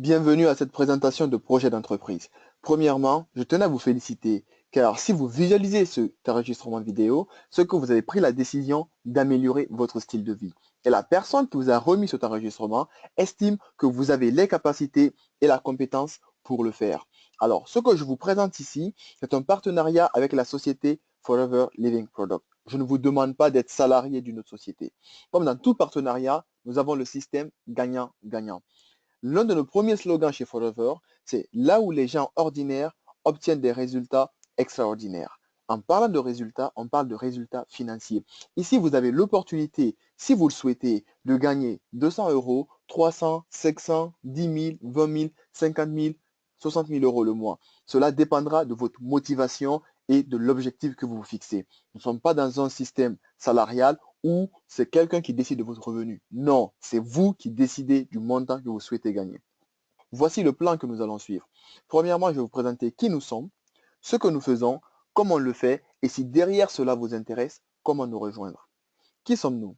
Bienvenue à cette présentation de projet d'entreprise. Premièrement, je tenais à vous féliciter car si vous visualisez cet enregistrement vidéo, c'est que vous avez pris la décision d'améliorer votre style de vie. Et la personne qui vous a remis cet enregistrement estime que vous avez les capacités et la compétence pour le faire. Alors, ce que je vous présente ici, c'est un partenariat avec la société Forever Living Product. Je ne vous demande pas d'être salarié d'une autre société. Comme dans tout partenariat, nous avons le système gagnant-gagnant. L'un de nos premiers slogans chez Forever, c'est là où les gens ordinaires obtiennent des résultats extraordinaires. En parlant de résultats, on parle de résultats financiers. Ici, vous avez l'opportunité, si vous le souhaitez, de gagner 200 euros, 300, 500, 10 000, 20 000, 50 000, 60 000 euros le mois. Cela dépendra de votre motivation et de l'objectif que vous vous fixez. Nous ne sommes pas dans un système salarial ou c'est quelqu'un qui décide de votre revenu. Non, c'est vous qui décidez du montant que vous souhaitez gagner. Voici le plan que nous allons suivre. Premièrement, je vais vous présenter qui nous sommes, ce que nous faisons, comment on le fait et si derrière cela vous intéresse, comment nous rejoindre. Qui sommes-nous?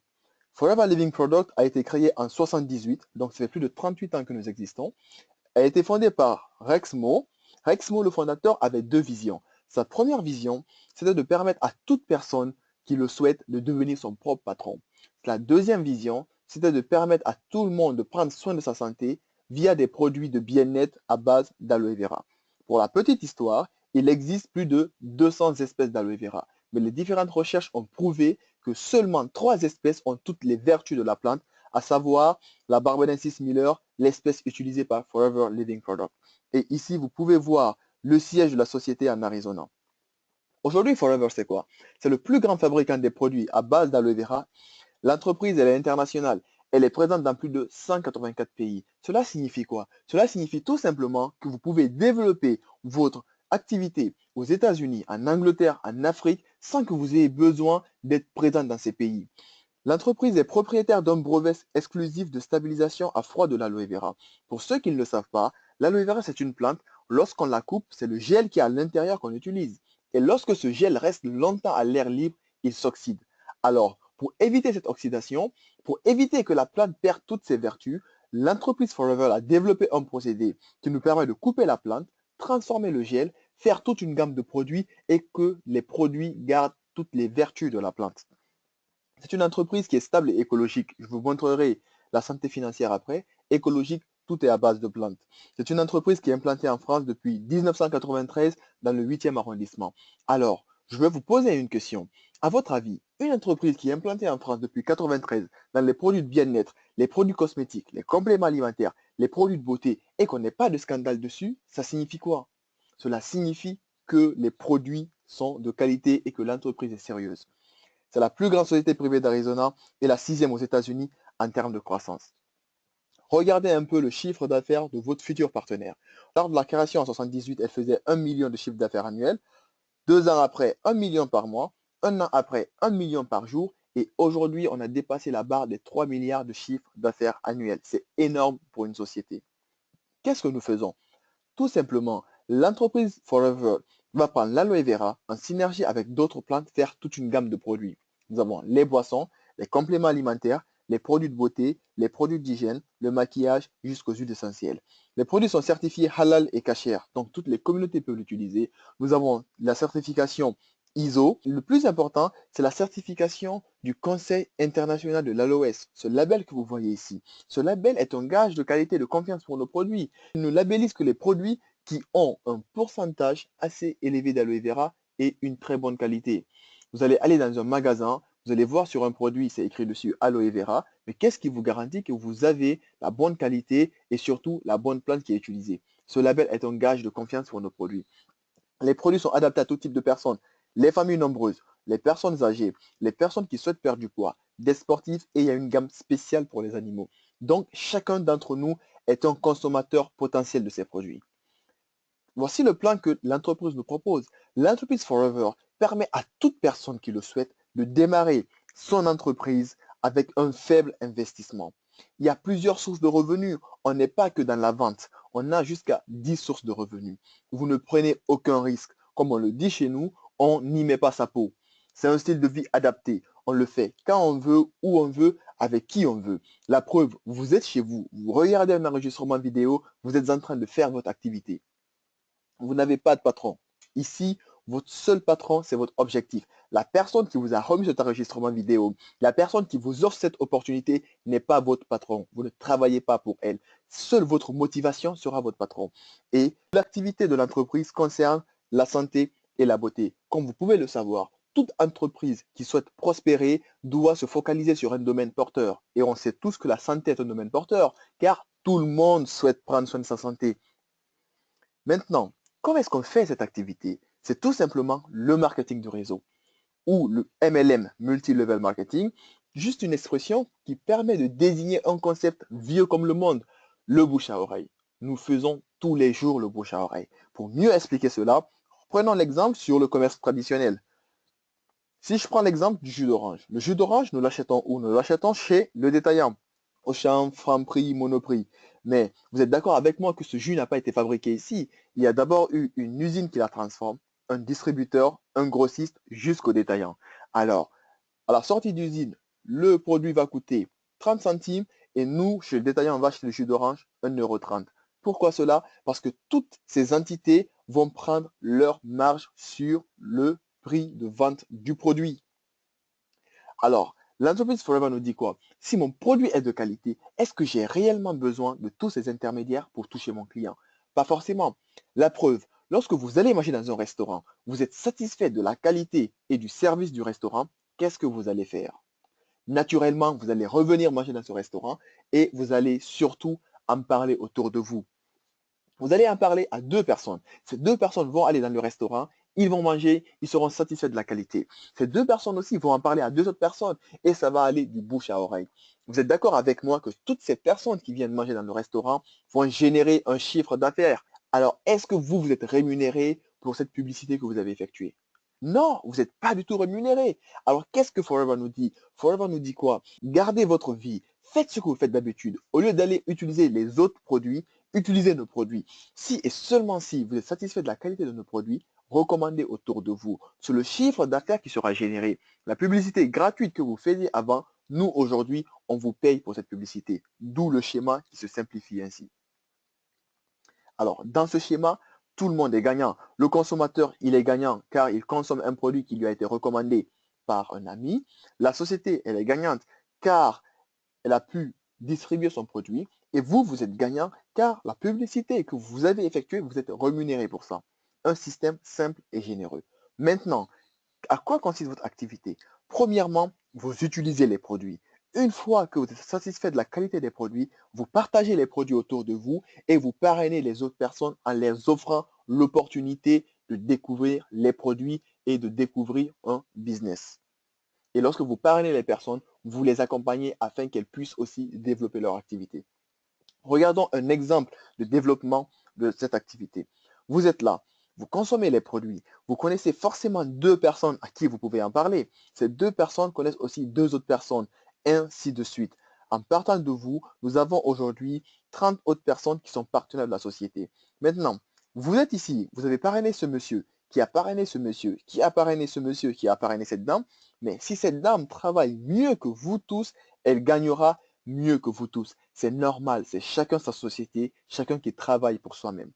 Forever Living Product a été créé en 78, donc ça fait plus de 38 ans que nous existons. Elle a été fondée par Rex Mo. Rex Mo, le fondateur, avait deux visions. Sa première vision, c'était de permettre à toute personne qui le souhaite de devenir son propre patron. La deuxième vision, c'était de permettre à tout le monde de prendre soin de sa santé via des produits de bien-être à base d'aloe vera. Pour la petite histoire, il existe plus de 200 espèces d'aloe vera, mais les différentes recherches ont prouvé que seulement 3 espèces ont toutes les vertus de la plante, à savoir la Barbadensis Miller, l'espèce utilisée par Forever Living Product. Et ici, vous pouvez voir le siège de la société en Arizona. Aujourd'hui, Forever, c'est quoi? C'est le plus grand fabricant des produits à base d'aloe vera. L'entreprise, elle est internationale. Elle est présente dans plus de 184 pays. Cela signifie quoi? Cela signifie tout simplement que vous pouvez développer votre activité aux États-Unis, en Angleterre, en Afrique, sans que vous ayez besoin d'être présent dans ces pays. L'entreprise est propriétaire d'un brevet exclusif de stabilisation à froid de l'aloe vera. Pour ceux qui ne le savent pas, l'aloe vera c'est une plante. Lorsqu'on la coupe, c'est le gel qui est à l'intérieur qu'on utilise. Et lorsque ce gel reste longtemps à l'air libre, il s'oxyde. Alors, pour éviter cette oxydation, pour éviter que la plante perde toutes ses vertus, l'entreprise Forever a développé un procédé qui nous permet de couper la plante, transformer le gel, faire toute une gamme de produits et que les produits gardent toutes les vertus de la plante. C'est une entreprise qui est stable et écologique. Je vous montrerai la santé financière après. Écologique, tout est à base de plantes. C'est une entreprise qui est implantée en France depuis 1993 dans le 8e arrondissement. Alors, je vais vous poser une question. À votre avis, une entreprise qui est implantée en France depuis 1993 dans les produits de bien-être, les produits cosmétiques, les compléments alimentaires, les produits de beauté et qu'on n'ait pas de scandale dessus, ça signifie quoi? Cela signifie que les produits sont de qualité et que l'entreprise est sérieuse. C'est la plus grande société privée d'Arizona et la 6e aux États-Unis en termes de croissance. Regardez un peu le chiffre d'affaires de votre futur partenaire. Lors de la création en 78, elle faisait 1 million de chiffre d'affaires annuel. 2 ans après, 1 million par mois. 1 an après, 1 million par jour. Et aujourd'hui, on a dépassé la barre des 3 milliards de chiffre d'affaires annuels. C'est énorme pour une société. Qu'est-ce que nous faisons? Tout simplement, l'entreprise Forever va prendre l'aloe vera en synergie avec d'autres plantes, faire toute une gamme de produits. Nous avons les boissons, les compléments alimentaires, les produits de beauté, les produits d'hygiène, le maquillage jusqu'aux huiles essentielles. Les produits sont certifiés halal et kasher, donc toutes les communautés peuvent l'utiliser. Nous avons la certification ISO. Le plus important, c'est la certification du Conseil international de l'aloès, ce label que vous voyez ici. Ce label est un gage de qualité et de confiance pour nos produits. Il ne labellise que les produits qui ont un pourcentage assez élevé d'aloe vera et une très bonne qualité. Vous allez aller dans un magasin, vous allez voir sur un produit, c'est écrit dessus aloe vera, mais qu'est-ce qui vous garantit que vous avez la bonne qualité et surtout la bonne plante qui est utilisée? Ce label est un gage de confiance pour nos produits. Les produits sont adaptés à tout type de personnes, les familles nombreuses, les personnes âgées, les personnes qui souhaitent perdre du poids, des sportifs et il y a une gamme spéciale pour les animaux. Donc, chacun d'entre nous est un consommateur potentiel de ces produits. Voici le plan que l'entreprise nous propose. L'entreprise Forever permet à toute personne qui le souhaite de démarrer son entreprise avec un faible investissement. Il y a plusieurs sources de revenus. On n'est pas que dans la vente. On a jusqu'à 10 sources de revenus. Vous ne prenez aucun risque. Comme on le dit chez nous, on n'y met pas sa peau. C'est un style de vie adapté. On le fait quand on veut, où on veut, avec qui on veut. La preuve, vous êtes chez vous, vous regardez un enregistrement vidéo, vous êtes en train de faire votre activité. Vous n'avez pas de patron. Ici, votre seul patron, c'est votre objectif. La personne qui vous a remis cet enregistrement vidéo, la personne qui vous offre cette opportunité n'est pas votre patron. Vous ne travaillez pas pour elle. Seule votre motivation sera votre patron. Et l'activité de l'entreprise concerne la santé et la beauté. Comme vous pouvez le savoir, toute entreprise qui souhaite prospérer doit se focaliser sur un domaine porteur. Et on sait tous que la santé est un domaine porteur, car tout le monde souhaite prendre soin de sa santé. Maintenant, comment est-ce qu'on fait cette activité? C'est tout simplement le marketing de réseau ou le MLM, Multi-Level Marketing, juste une expression qui permet de désigner un concept vieux comme le monde, le bouche à oreille. Nous faisons tous les jours le bouche à oreille. Pour mieux expliquer cela, prenons l'exemple sur le commerce traditionnel. Si je prends l'exemple du jus d'orange, le jus d'orange, nous l'achetons où? Nous l'achetons chez le détaillant. Auchan, Franprix, Monoprix. Mais vous êtes d'accord avec moi que ce jus n'a pas été fabriqué ici. Il y a d'abord eu une usine qui la transforme, un distributeur, un grossiste, jusqu'au détaillant. Alors, à la sortie d'usine, le produit va coûter 30 centimes et nous, chez le détaillant, on va acheter le jus d'orange 1,30 €. Pourquoi cela? Parce que toutes ces entités vont prendre leur marge sur le prix de vente du produit. Alors, l'entreprise Forever nous dit quoi? Si mon produit est de qualité, est-ce que j'ai réellement besoin de tous ces intermédiaires pour toucher mon client? Pas forcément. La preuve, lorsque vous allez manger dans un restaurant, vous êtes satisfait de la qualité et du service du restaurant, qu'est-ce que vous allez faire? Naturellement, vous allez revenir manger dans ce restaurant et vous allez surtout en parler autour de vous. Vous allez en parler à deux personnes. Ces deux personnes vont aller dans le restaurant, ils vont manger, ils seront satisfaits de la qualité. Ces deux personnes aussi vont en parler à deux autres personnes et ça va aller du bouche à oreille. Vous êtes d'accord avec moi que toutes ces personnes qui viennent manger dans le restaurant vont générer un chiffre d'affaires. Alors, est-ce que vous êtes rémunéré pour cette publicité que vous avez effectuée? Non, vous n'êtes pas du tout rémunéré. Alors, qu'est-ce que Forever nous dit? Forever nous dit quoi? Gardez votre vie. Faites ce que vous faites d'habitude. Au lieu d'aller utiliser les autres produits, utilisez nos produits. Si et seulement si vous êtes satisfait de la qualité de nos produits, recommandez autour de vous. C'est le chiffre d'affaires qui sera généré. La publicité gratuite que vous faisiez avant, nous aujourd'hui, on vous paye pour cette publicité. D'où le schéma qui se simplifie ainsi. Alors, dans ce schéma, tout le monde est gagnant. Le consommateur, il est gagnant car il consomme un produit qui lui a été recommandé par un ami. La société, elle est gagnante car elle a pu distribuer son produit. Et vous, vous êtes gagnant car la publicité que vous avez effectuée, vous êtes rémunéré pour ça. Un système simple et généreux. Maintenant, à quoi consiste votre activité? Premièrement, vous utilisez les produits. Une fois que vous êtes satisfait de la qualité des produits, vous partagez les produits autour de vous et vous parrainez les autres personnes en leur offrant l'opportunité de découvrir les produits et de découvrir un business. Et lorsque vous parrainez les personnes, vous les accompagnez afin qu'elles puissent aussi développer leur activité. Regardons un exemple de développement de cette activité. Vous êtes là, vous consommez les produits, vous connaissez forcément deux personnes à qui vous pouvez en parler. Ces deux personnes connaissent aussi deux autres personnes, ainsi de suite. En partant de vous, nous avons aujourd'hui 30 autres personnes qui sont partenaires de la société. Maintenant, vous êtes ici, vous avez parrainé ce monsieur, qui a parrainé ce monsieur, qui a parrainé ce monsieur, qui a parrainé cette dame. Mais si cette dame travaille mieux que vous tous, elle gagnera mieux que vous tous. C'est normal, c'est chacun sa société, chacun qui travaille pour soi-même.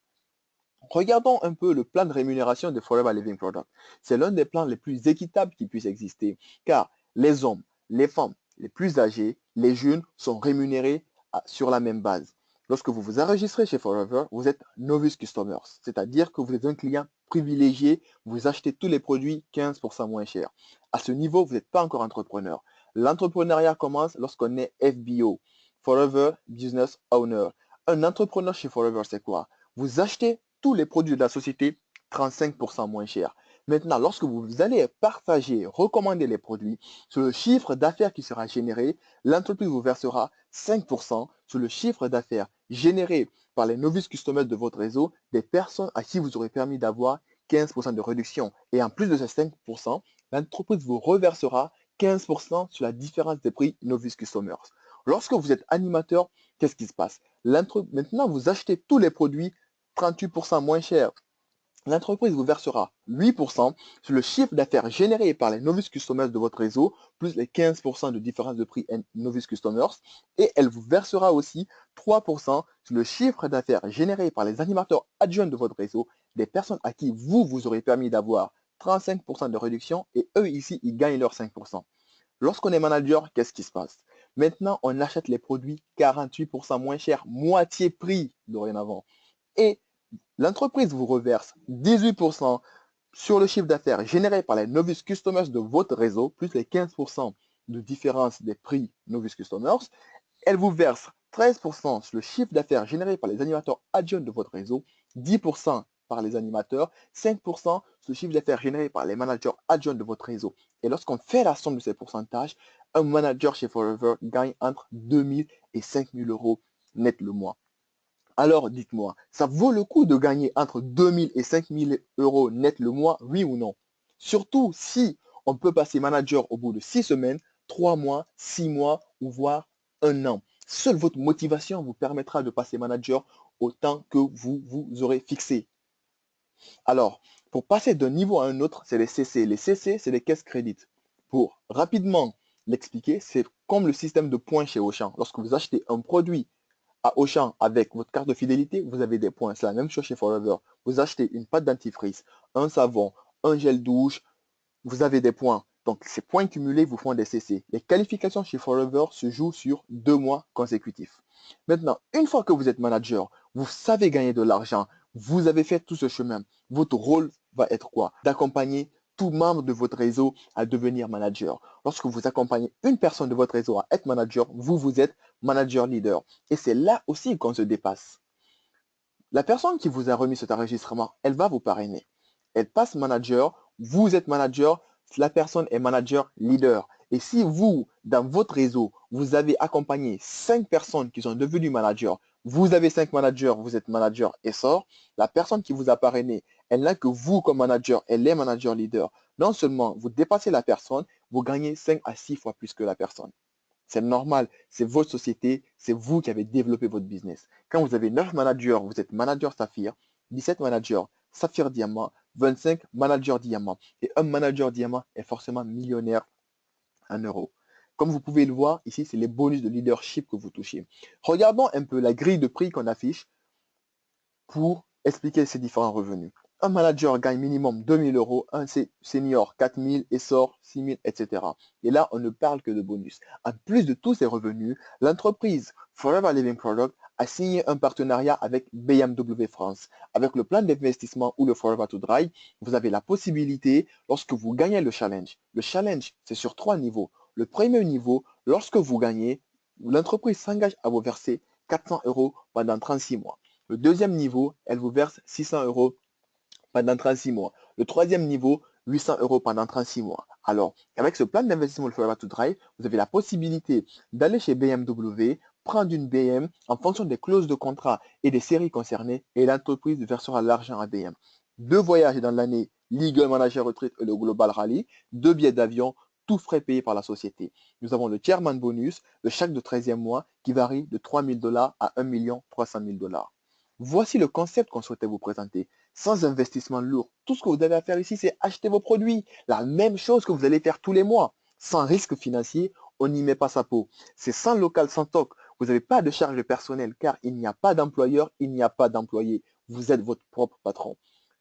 Regardons un peu le plan de rémunération de Forever Living Product. C'est l'un des plans les plus équitables qui puisse exister, car les hommes, les femmes, les plus âgés, les jeunes sont rémunérés sur la même base. Lorsque vous vous enregistrez chez Forever, vous êtes novice customers, c'est-à-dire que vous êtes un client privilégié, vous achetez tous les produits 15% moins cher. À ce niveau, vous n'êtes pas encore entrepreneur. L'entrepreneuriat commence lorsqu'on est FBO, Forever Business Owner. Un entrepreneur chez Forever, c'est quoi? Vous achetez tous les produits de la société 35% moins cher. Maintenant, lorsque vous allez partager, recommander les produits, sur le chiffre d'affaires qui sera généré, l'entreprise vous versera 5% sur le chiffre d'affaires généré par les novices customers de votre réseau, des personnes à qui vous aurez permis d'avoir 15% de réduction. Et en plus de ces 5%, l'entreprise vous reversera 15% sur la différence des prix novice customers. Lorsque vous êtes animateur, qu'est-ce qui se passe? Maintenant, vous achetez tous les produits 38% moins cher. L'entreprise vous versera 8% sur le chiffre d'affaires généré par les novice customers de votre réseau, plus les 15% de différence de prix novice customers. Et elle vous versera aussi 3% sur le chiffre d'affaires généré par les animateurs adjoints de votre réseau, des personnes à qui vous aurez permis d'avoir 35% de réduction et eux ici, ils gagnent leurs 5%. Lorsqu'on est manager, qu'est-ce qui se passe? Maintenant, on achète les produits 48% moins chers, moitié prix dorénavant. Et l'entreprise vous reverse 18% sur le chiffre d'affaires généré par les novice customers de votre réseau, plus les 15% de différence des prix novice customers. Elle vous verse 13% sur le chiffre d'affaires généré par les animateurs adjoints de votre réseau, 10% par les animateurs, 5% sur le chiffre d'affaires généré par les managers adjoints de votre réseau. Et lorsqu'on fait la somme de ces pourcentages, un manager chez Forever gagne entre 2000 et 5000 euros net le mois. Alors dites-moi, ça vaut le coup de gagner entre 2000 et 5000 euros net le mois, oui ou non? Surtout si on peut passer manager au bout de 6 semaines, 3 mois, 6 mois ou voire un an. Seule votre motivation vous permettra de passer manager au temps que vous aurez fixé. Alors, pour passer d'un niveau à un autre, c'est les CC. Les CC, c'est les caisses crédites. Pour rapidement l'expliquer, c'est comme le système de points chez Auchan. Lorsque vous achetez un produit à Auchan avec votre carte de fidélité, vous avez des points. C'est la même chose chez Forever. Vous achetez une pâte dentifrice, un savon, un gel douche, vous avez des points. Donc, ces points cumulés vous font des CC. Les qualifications chez Forever se jouent sur 2 mois consécutifs. Maintenant, une fois que vous êtes manager, vous savez gagner de l'argent, vous avez fait tout ce chemin. Votre rôle va être quoi? D'accompagner tout membre de votre réseau à devenir manager. Lorsque vous accompagnez une personne de votre réseau à être manager, vous êtes manager leader. Et c'est là aussi qu'on se dépasse. La personne qui vous a remis cet enregistrement, elle va vous parrainer. Elle passe manager, vous êtes manager, la personne est manager leader. Et si vous, dans votre réseau, vous avez accompagné 5 personnes qui sont devenues managers, vous avez 5 managers, vous êtes manager essor, la personne qui vous a parrainé, elle n'a que vous comme manager, elle est manager leader. Non seulement vous dépassez la personne, vous gagnez 5 à 6 fois plus que la personne. C'est normal, c'est votre société, c'est vous qui avez développé votre business. Quand vous avez 9 managers, vous êtes manager Saphir, 17 managers Saphir Diamant, 25 managers Diamant. Et un manager Diamant est forcément millionnaire en euros. Comme vous pouvez le voir, ici, c'est les bonus de leadership que vous touchez. Regardons un peu la grille de prix qu'on affiche pour expliquer ces différents revenus. Un manager gagne minimum 2000 euros, un senior 4000, essor 6000, etc. Et là, on ne parle que de bonus. En plus de tous ces revenus, l'entreprise Forever Living Product a signé un partenariat avec BMW France. Avec le plan d'investissement ou le Forever to Drive, vous avez la possibilité, lorsque vous gagnez le challenge, c'est sur 3 niveaux. Le premier niveau, lorsque vous gagnez, l'entreprise s'engage à vous verser 400 euros pendant 36 mois. Le deuxième niveau, elle vous verse 600 euros pendant 36 mois. Le troisième niveau, 800 euros pendant 36 mois. Alors, avec ce plan d'investissement Forever to Drive, vous avez la possibilité d'aller chez BMW, prendre une BM en fonction des clauses de contrat et des séries concernées et l'entreprise versera l'argent à BM. 2 voyages dans l'année, Legal Manager Retreat et le Global Rally, 2 billets d'avion, tout frais payé par la société. Nous avons le Chairman Bonus, le chèque de 13e mois qui varie de 3 000 $ à 1 300 000 $. Voici le concept qu'on souhaitait vous présenter. Sans investissement lourd, tout ce que vous avez à faire ici, c'est acheter vos produits. La même chose que vous allez faire tous les mois. Sans risque financier, on n'y met pas sa peau. C'est sans local, sans toc. Vous n'avez pas de charge personnelle car il n'y a pas d'employeur, il n'y a pas d'employé. Vous êtes votre propre patron.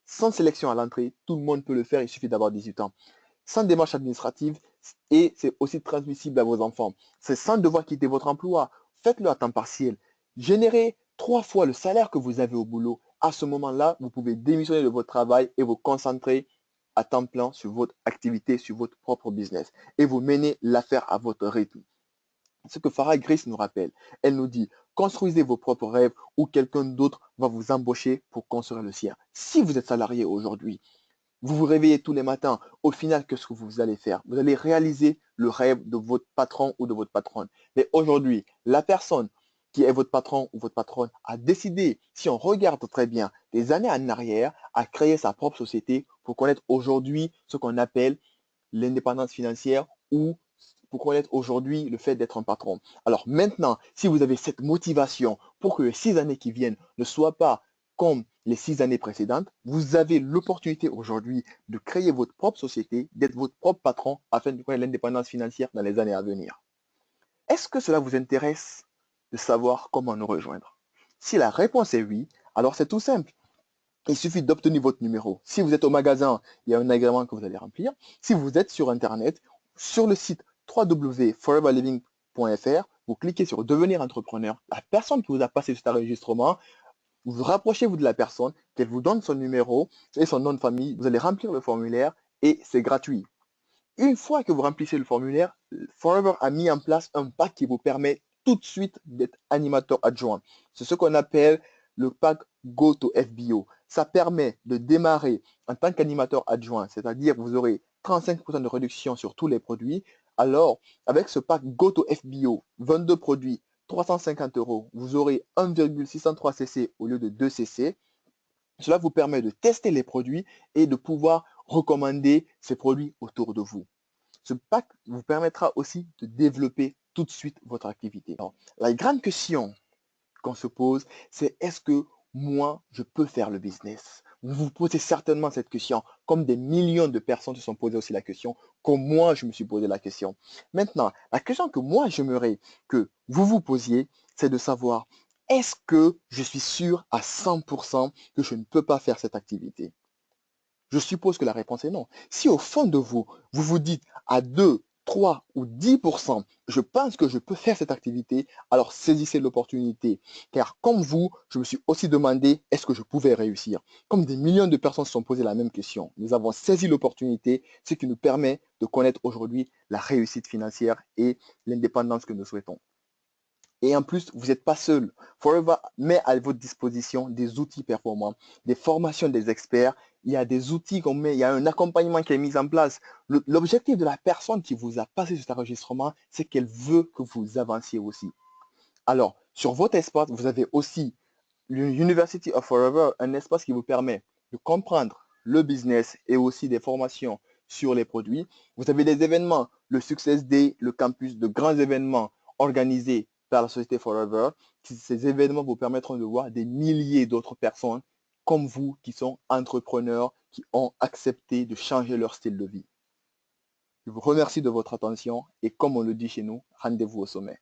Sans sélection à l'entrée, tout le monde peut le faire, il suffit d'avoir 18 ans. Sans démarche administrative et c'est aussi transmissible à vos enfants. C'est sans devoir quitter votre emploi. Faites-le à temps partiel. Générez 3 fois le salaire que vous avez au boulot. À ce moment-là, vous pouvez démissionner de votre travail et vous concentrer à temps plein sur votre activité, sur votre propre business. Et vous menez l'affaire à votre rythme. Ce que Farah Grace nous rappelle, elle nous dit, construisez vos propres rêves ou quelqu'un d'autre va vous embaucher pour construire le sien. Si vous êtes salarié aujourd'hui, vous vous réveillez tous les matins. Au final, qu'est-ce que vous allez faire? Vous allez réaliser le rêve de votre patron ou de votre patronne. Mais aujourd'hui, la personne qui est votre patron ou votre patronne a décidé, si on regarde très bien, des années en arrière, à créer sa propre société pour connaître aujourd'hui ce qu'on appelle l'indépendance financière ou pour connaître aujourd'hui le fait d'être un patron. Alors maintenant, si vous avez cette motivation pour que les 6 années qui viennent ne soient pas comme les 6 années précédentes, vous avez l'opportunité aujourd'hui de créer votre propre société, d'être votre propre patron afin de connaître l'indépendance financière dans les années à venir. Est-ce que cela vous intéresse de savoir comment nous rejoindre? Si la réponse est oui, alors c'est tout simple. Il suffit d'obtenir votre numéro. Si vous êtes au magasin, il y a un agrément que vous allez remplir. Si vous êtes sur Internet, sur le site www.foreverliving.fr, vous cliquez sur devenir entrepreneur. La personne qui vous a passé cet enregistrement, vous rapprochez-vous de la personne, qu'elle vous donne son numéro et son nom de famille. Vous allez remplir le formulaire et c'est gratuit. Une fois que vous remplissez le formulaire, Forever a mis en place un pack qui vous permet tout de suite d'être animateur adjoint. C'est ce qu'on appelle le pack Go to FBO. Ça permet de démarrer en tant qu'animateur adjoint, c'est-à-dire vous aurez 35% de réduction sur tous les produits. Alors, avec ce pack Go to FBO, 22 produits, 350 euros, vous aurez 1,603 cc au lieu de 2 cc. Cela vous permet de tester les produits et de pouvoir recommander ces produits autour de vous. Ce pack vous permettra aussi de développer tout de suite votre activité. Alors, la grande question qu'on se pose, c'est est-ce que moi, je peux faire le business? Vous vous posez certainement cette question, comme des millions de personnes se sont posées aussi la question, comme moi, je me suis posé la question. Maintenant, la question que moi, j'aimerais que vous vous posiez, c'est de savoir, est-ce que je suis sûr à 100% que je ne peux pas faire cette activité? Je suppose que la réponse est non. Si au fond de vous, vous vous dites à 2, 3 ou 10%, je pense que je peux faire cette activité, alors saisissez l'opportunité. Car comme vous, je me suis aussi demandé est-ce que je pouvais réussir. Comme des millions de personnes se sont posées la même question, nous avons saisi l'opportunité, ce qui nous permet de connaître aujourd'hui la réussite financière et l'indépendance que nous souhaitons. Et en plus, vous n'êtes pas seul. Forever met à votre disposition des outils performants, des formations des experts. Il y a des outils qu'on met, il y a un accompagnement qui est mis en place. L'objectif de la personne qui vous a passé cet enregistrement, c'est qu'elle veut que vous avanciez aussi. Alors, sur votre espace, vous avez aussi l'University of Forever, un espace qui vous permet de comprendre le business et aussi des formations sur les produits. Vous avez des événements, le Success Day, le campus, de grands événements organisés par la société Forever. Ces événements vous permettront de voir des milliers d'autres personnes comme vous qui sont entrepreneurs, qui ont accepté de changer leur style de vie. Je vous remercie de votre attention et comme on le dit chez nous, rendez-vous au sommet.